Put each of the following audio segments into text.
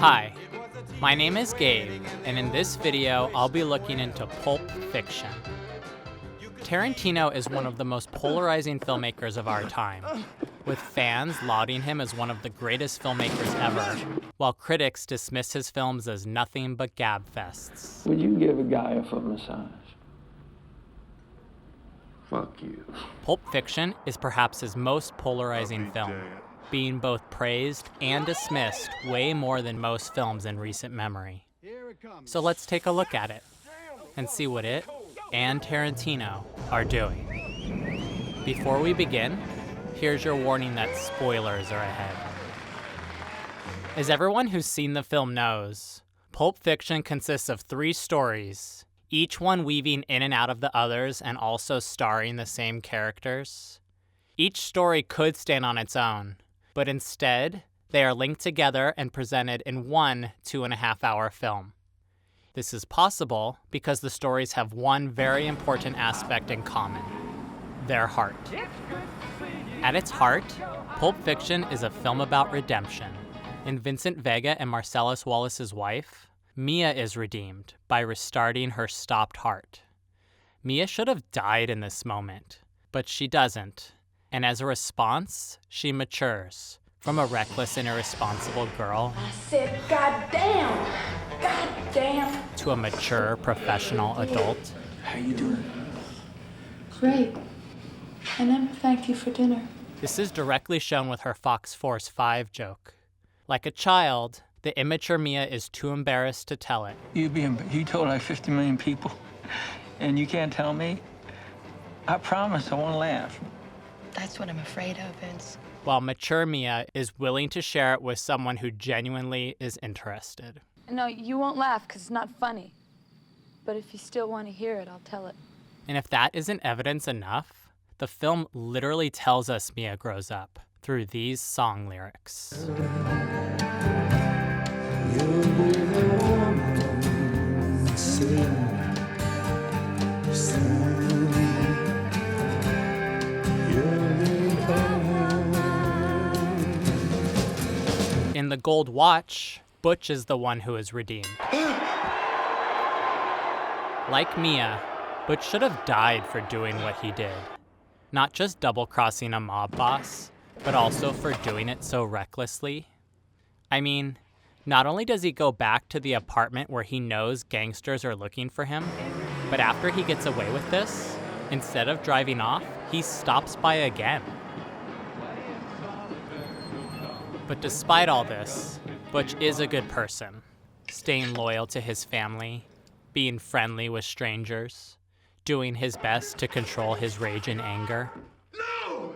Hi, my name is Gabe, and in this video, I'll be looking into Pulp Fiction. Tarantino is one of the most polarizing filmmakers of our time, with fans lauding him as one of the greatest filmmakers ever, while critics dismiss his films as nothing but gabfests. Would you give a guy a foot massage? Fuck you. Pulp Fiction is perhaps his most polarizing film, being both praised and dismissed way more than most films in recent memory. So let's take a look at it and see what it and Tarantino are doing. Before we begin, here's your warning that spoilers are ahead. As everyone who's seen the film knows, Pulp Fiction consists of 3 stories, each one weaving in and out of the others and also starring the same characters. Each story could stand on its own, but instead, they are linked together and presented in one 2.5-hour film. This is possible because the stories have one very important aspect in common: their heart. At its heart, Pulp Fiction is a film about redemption. In Vincent Vega and Marcellus Wallace's wife, Mia is redeemed by restarting her stopped heart. Mia should have died in this moment, but she doesn't. And as a response, she matures from a reckless and irresponsible girl I said, goddamn, to a mature professional adult. How you doing? Great. I never thank you for dinner. This is directly shown with her Fox Force 5 joke. Like a child, the immature Mia is too embarrassed to tell it. You told like 50 million people, and you can't tell me? I promise I won't laugh. That's what I'm afraid of, Vince. While mature Mia is willing to share it with someone who genuinely is interested. No, you won't laugh because it's not funny. But if you still want to hear it, I'll tell it. And if that isn't evidence enough, the film literally tells us Mia grows up through these song lyrics. In The Gold Watch, Butch is the one who is redeemed. Like Mia, Butch should have died for doing what he did. Not just double-crossing a mob boss, but also for doing it so recklessly. I mean, not only does he go back to the apartment where he knows gangsters are looking for him, but after he gets away with this, instead of driving off, he stops by again. But despite all this, Butch is a good person, staying loyal to his family, being friendly with strangers, doing his best to control his rage and anger. No!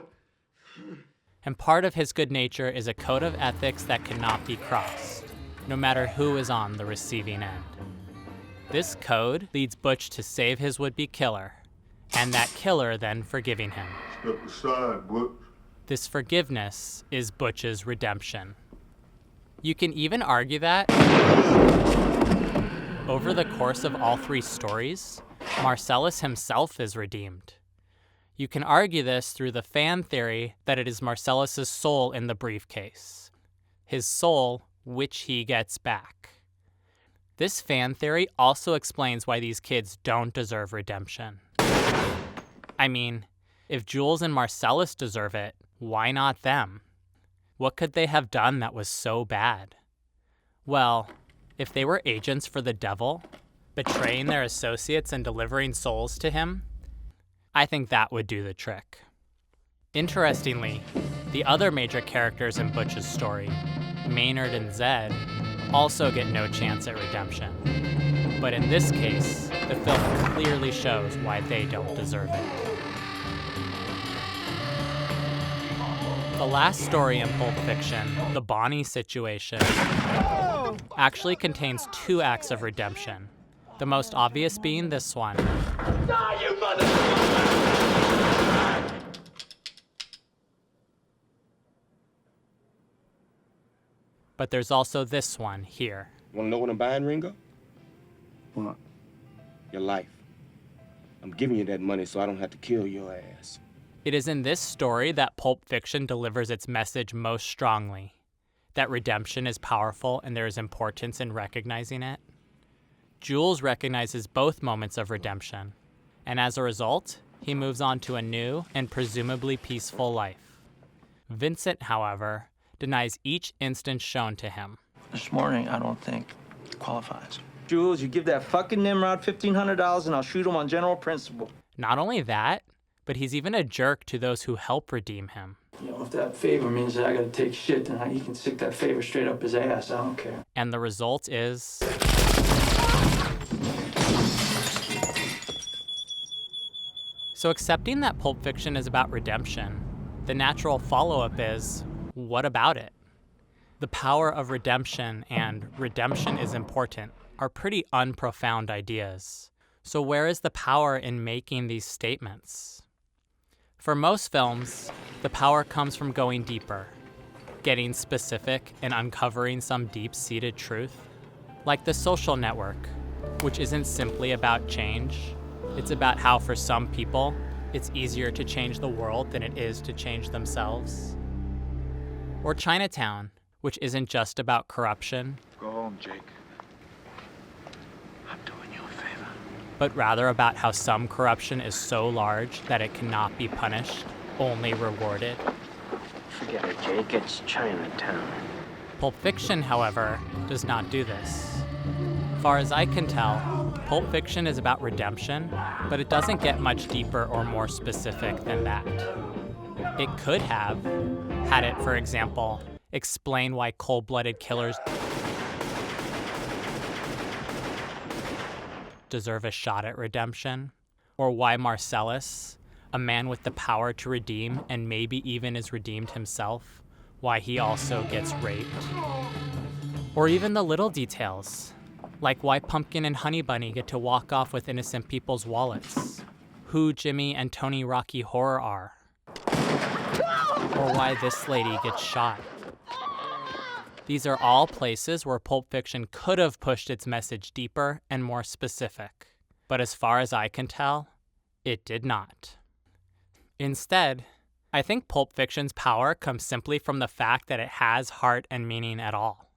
And part of his good nature is a code of ethics that cannot be crossed, no matter who is on the receiving end. This code leads Butch to save his would-be killer, and that killer then forgiving him. Step aside, Butch. This forgiveness is Butch's redemption. You can even argue that, over the course of all 3 stories, Marcellus himself is redeemed. You can argue this through the fan theory that it is Marcellus's soul in the briefcase. His soul, which he gets back. This fan theory also explains why these kids don't deserve redemption. I mean, if Jules and Marcellus deserve it, why not them? What could they have done that was so bad? Well, if they were agents for the devil, betraying their associates and delivering souls to him, I think that would do the trick. Interestingly, the other major characters in Butch's story, Maynard and Zed, also get no chance at redemption. But in this case, the film clearly shows why they don't deserve it. The last story in Pulp Fiction, the Bonnie situation, actually contains 2 acts of redemption, the most obvious being this one. Die, you motherfucker! But there's also this one here. Want to know what I'm buying, Ringo? What? Your life. I'm giving you that money so I don't have to kill your ass. It is in this story that Pulp Fiction delivers its message most strongly. that redemption is powerful and there is importance in recognizing it. Jules recognizes both moments of redemption, and as a result, he moves on to a new and presumably peaceful life. Vincent, however, denies each instance shown to him. This morning, I don't think qualifies. Jules, you give that fucking Nimrod $1,500 and I'll shoot him on general principle. Not only that, but he's even a jerk to those who help redeem him. You know, if that favor means that I gotta take shit, then he can stick that favor straight up his ass. I don't care. And the result is... So accepting that Pulp Fiction is about redemption, the natural follow-up is, what about it? The power of redemption and redemption is important are pretty unprofound ideas. So where is the power in making these statements? For most films, the power comes from going deeper, getting specific and uncovering some deep-seated truth. Like The Social Network, which isn't simply about change. It's about how for some people, it's easier to change the world than it is to change themselves. Or Chinatown, which isn't just about corruption. Go home, Jake. I'm doing you a favor. But rather about how some corruption is so large that it cannot be punished, only rewarded. Forget it, Jake. It's Chinatown. Pulp Fiction, however, does not do this. Far as I can tell, Pulp Fiction is about redemption, but it doesn't get much deeper or more specific than that. It could have, had it, for example, explain why cold-blooded killers deserve a shot at redemption, or why Marcellus, a man with the power to redeem and maybe even is redeemed himself, why he also gets raped. Or even the little details, like why Pumpkin and Honey Bunny get to walk off with innocent people's wallets, who Jimmy and Tony Rocky Horror are, or why this lady gets shot. These are all places where Pulp Fiction could have pushed its message deeper and more specific, but as far as I can tell, it did not. Instead, I think Pulp Fiction's power comes simply from the fact that it has heart and meaning at all.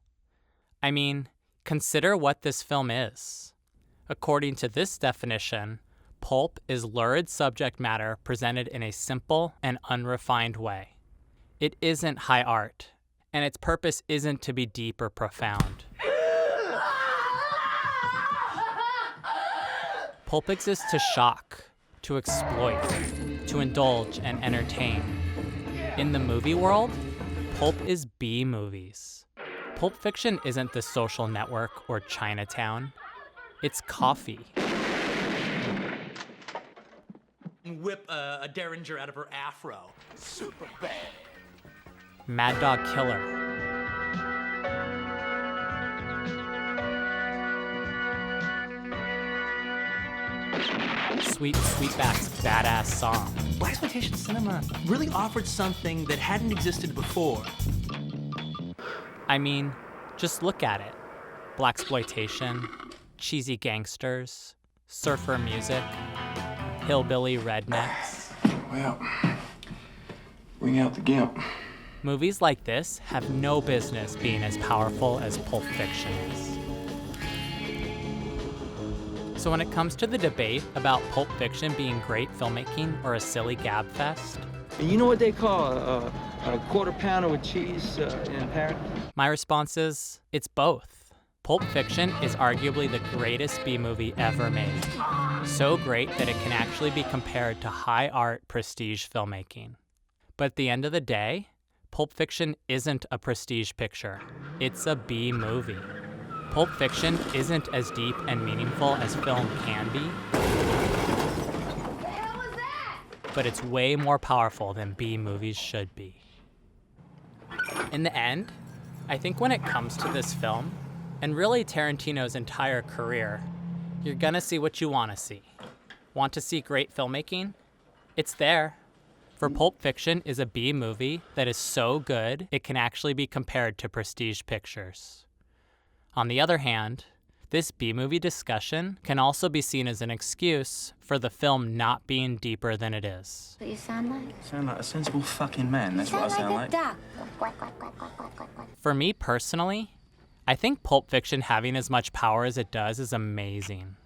I mean, consider what this film is. According to this definition, pulp is lurid subject matter presented in a simple and unrefined way. It isn't high art, and its purpose isn't to be deep or profound. Pulp exists to shock, to exploit, to indulge and entertain. In the movie world, pulp is B-movies. Pulp Fiction isn't The Social Network or Chinatown. It's Coffy. Whip a derringer out of her afro. Super bad. Mad Dog Killer. Sweetback's badass song. Blaxploitation cinema really offered something that hadn't existed before. I mean, just look at it. Blaxploitation, cheesy gangsters, surfer music, hillbilly rednecks. Well, bring out the gimp. Movies like this have no business being as powerful as Pulp Fiction is. So when it comes to the debate about Pulp Fiction being great filmmaking or a silly gab fest, And you know what they call a quarter pounder with cheese in Paris? my response is, it's both. Pulp Fiction is arguably the greatest B-movie ever made. So great that it can actually be compared to high art prestige filmmaking. But at the end of the day, Pulp Fiction isn't a prestige picture. It's a B-movie. Pulp Fiction isn't as deep and meaningful as film can be, but it's way more powerful than B-movies should be. In the end, I think when it comes to this film, and really Tarantino's entire career, you're gonna see what you wanna see. Want to see great filmmaking? It's there. For Pulp Fiction is a B-movie that is so good it can actually be compared to prestige pictures. On the other hand, This B-movie discussion can also be seen as an excuse for the film not being deeper than it is. What you sound like? Sound like a sensible fucking man, that's what I sound like. Duck. For me personally, I think Pulp Fiction having as much power as it does is amazing.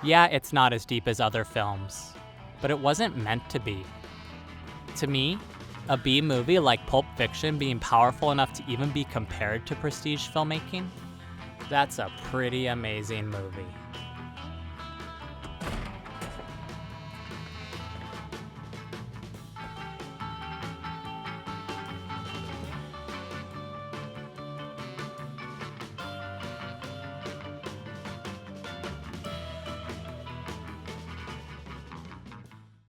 Yeah, it's not as deep as other films, but it wasn't meant to be. To me, a B movie like Pulp Fiction being powerful enough to even be compared to prestige filmmaking, that's a pretty amazing movie.